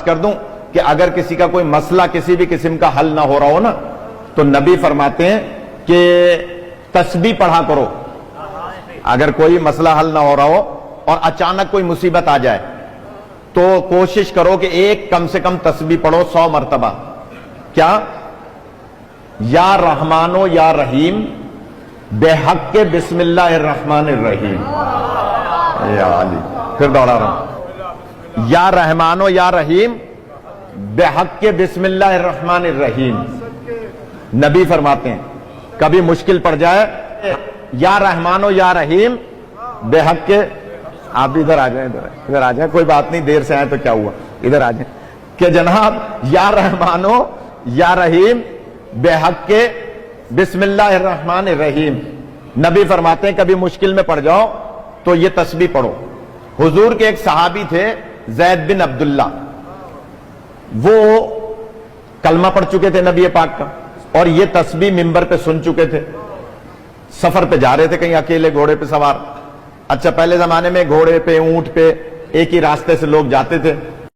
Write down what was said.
کر دوں کہ اگر کسی کا کوئی مسئلہ کسی بھی قسم کا حل نہ ہو رہا ہو نا تو نبی فرماتے ہیں کہ تسبیح پڑھا کرو. اگر کوئی مسئلہ حل نہ ہو رہا ہو اور اچانک کوئی مصیبت آ جائے تو کوشش کرو کہ ایک کم سے کم تسبیح پڑھو 100 مرتبہ. کیا؟ یا رحمانو یا رحیم بے حق کے بسم اللہ الرحمن الرحیم. یا علی پھر دوہرا رہا ہوں. یا رحمانو یا رحیم بے حق کے بسم اللہ الرحمن الرحیم. نبی فرماتے ہیں کبھی مشکل پڑ جائے یا رحمانو یا رحیم بے حق کے. آپ بھی ادھر آ جائیں, ادھر آ جائیں, کوئی بات نہیں, دیر سے آئے تو کیا ہوا, ادھر آ جائیں کہ جناب یا رحمانو یا رحیم بے حق کے بسم اللہ الرحمن الرحیم. نبی فرماتے ہیں کبھی مشکل میں پڑ جاؤ تو یہ تسبیح پڑھو. حضور کے ایک صحابی تھے زید بن عبداللہ, وہ کلمہ پڑھ چکے تھے نبی پاک کا اور یہ تسبیح منبر پہ سن چکے تھے. سفر پہ جا رہے تھے کہیں اکیلے گھوڑے پہ سوار. اچھا پہلے زمانے میں گھوڑے پہ اونٹ پہ ایک ہی راستے سے لوگ جاتے تھے,